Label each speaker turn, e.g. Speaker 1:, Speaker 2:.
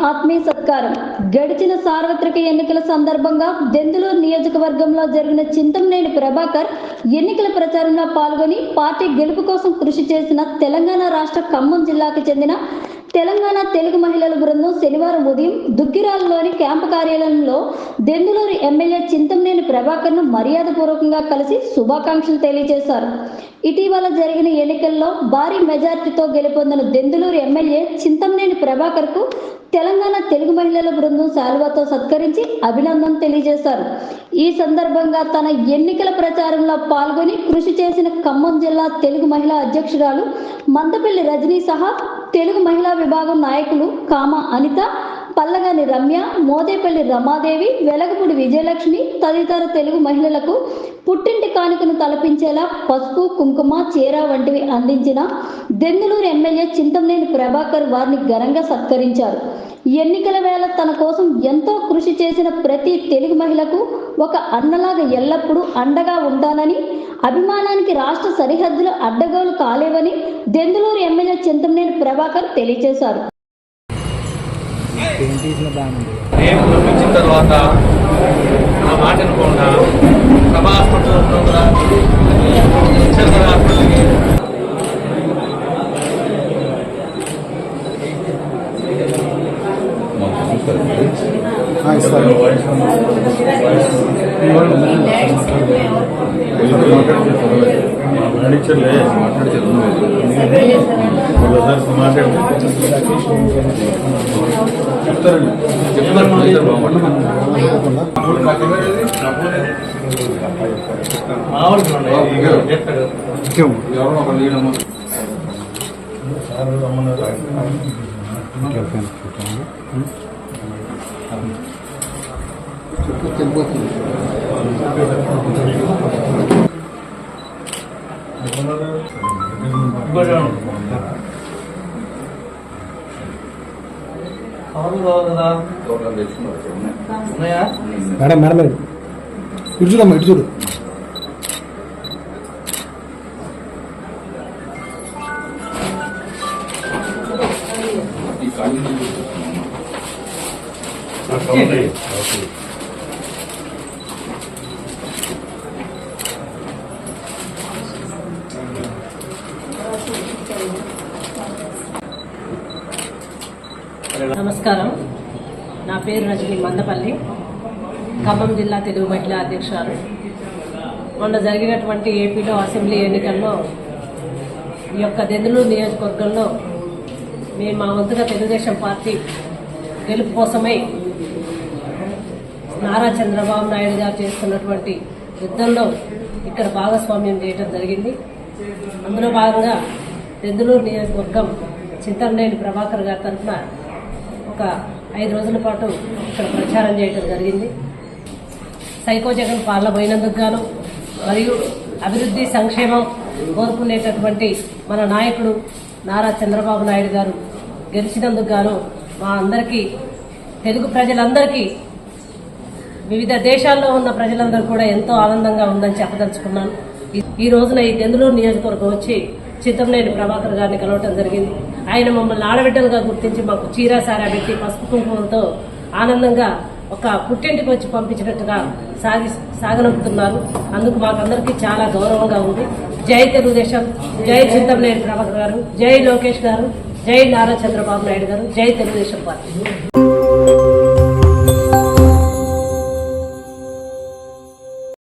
Speaker 1: ఆత్మీయ సత్కారం. గడిచిన సార్వత్రిక ఎన్నికల సందర్భంగా దెందులూరు నియోజకవర్గంలో జరిగిన చింతమనేని ప్రభాకర్ ఎన్నికల ప్రచారంలో పాల్గొని పార్టీ గెలుపు కోసం కృషి చేసిన తెలంగాణ రాష్ట్ర ఖమ్మం జిల్లాకు చెందిన తెలంగాణ తెలుగు మహిళల బృందం శనివారం ఉదయం దుగ్గిరాలలోని క్యాంపు కార్యాలయంలో దెందులూరు ఎమ్మెల్యే చింతమనేని ప్రభాకర్ను మర్యాదపూర్వకంగా కలిసి శుభాకాంక్షలు తెలియజేశారు. ఇటీవల జరిగిన ఎన్నికల్లో భారీ మెజార్టీతో గెలుపొందిన దెందులూరు ఎమ్మెల్యే చింతమనేని ప్రభాకర్కు తెలంగాణ తెలుగు మహిళల బృందం శాలువాతో సత్కరించి అభినందన తెలియజేశారు. ఈ సందర్భంగా తన ఎన్నికల ప్రచారంలో పాల్గొని కృషి చేసిన ఖమ్మం జిల్లా తెలుగు మహిళా అధ్యక్షురాలు మందపల్లి రజనీ సహా తెలుగు మహిళా విభాగం నాయకులు కామ అనిత, పల్లగాని రమ్య, మోదేపల్లి రమాదేవి, వెలగపూడి విజయలక్ష్మి తదితర తెలుగు మహిళలకు పుట్టింటి కానుకను తలపించేలా పసుపు, కుంకుమ, చీర వంటివి అందించిన దెందులూరు ఎమ్మెల్యే చింతమనేని ప్రభాకర్ వారిని ఘనంగా సత్కరించారు. ఎన్నికల వేళ తన కోసం ఎంతో కృషి చేసిన ప్రతి తెలుగు మహిళకు ఒక అన్నలాగా ఎల్లప్పుడూ అండగా ఉంటానని, అభిమానానికి రాష్ట్ర సరిహద్దులు అడ్డగోలు కాలేవని దెందులూరు ఎమ్మెల్యే చింతమనేని ప్రభాకర్ తెలియజేశారు.
Speaker 2: రేపు పంపించిన తర్వాత ఆ మాట అనుకోకుండా ప్రభా
Speaker 3: మేడం మేడం ఇటు చూడమ్మా, ఇటు చూడు.
Speaker 4: నమస్కారం. నా పేరు రజనీ, మందపల్లి, ఖమ్మం జిల్లా తెలుగు మహిళా అధ్యక్షురాలు. మొన్న జరిగినటువంటి ఏపీలో అసెంబ్లీ ఎన్నికల్లో ఈ యొక్క దెందులూరు నియోజకవర్గంలో మేము మా వంతుగా తెలుగుదేశం పార్టీ గెలుపు కోసమై నారా చంద్రబాబు నాయుడు గారు చేస్తున్నటువంటి యుద్ధంలో ఇక్కడ భాగస్వామ్యం చేయడం జరిగింది. అందులో భాగంగా దెందులూరు నియోజకవర్గం చింతమనేని ప్రభాకర్ గారి తరఫున ఒక 5 రోజుల పాటు ఇక్కడ ప్రచారం చేయడం జరిగింది. సైకో జగన్ పాలన పోయినందుకు గాను, మరియు అభివృద్ధి సంక్షేమం కోరుకునేటటువంటి మన నాయకుడు నారా చంద్రబాబు నాయుడు గారు గెలిచినందుకు గాను మా అందరికీ, తెలుగు ప్రజలందరికీ, వివిధ దేశాల్లో ఉన్న ప్రజలందరూ కూడా ఎంతో ఆనందంగా ఉందని చెప్పదలుచుకున్నాను. ఈ రోజున ఈ దెందులూరు నియోజకవర్గం వచ్చి చింతమనేని ప్రభాకర్ గారిని కలవటం జరిగింది. ఆయన మమ్మల్ని ఆడబిడ్డలుగా గుర్తించి మాకు చీర సారా పెట్టి పసుపు కుంకుమలతో ఆనందంగా ఒక పుట్టింటికి వచ్చి పంపించినట్టుగా సాగనంపుతున్నారు. అందుకు మాకందరికీ చాలా గౌరవంగా ఉంది. జై తెలుగుదేశం, జై చింతమనేని ప్రభాకర్ గారు, జై లోకేష్ గారు, జై నారా చంద్రబాబు నాయుడు గారు, జై తెలుగుదేశం పార్టీ.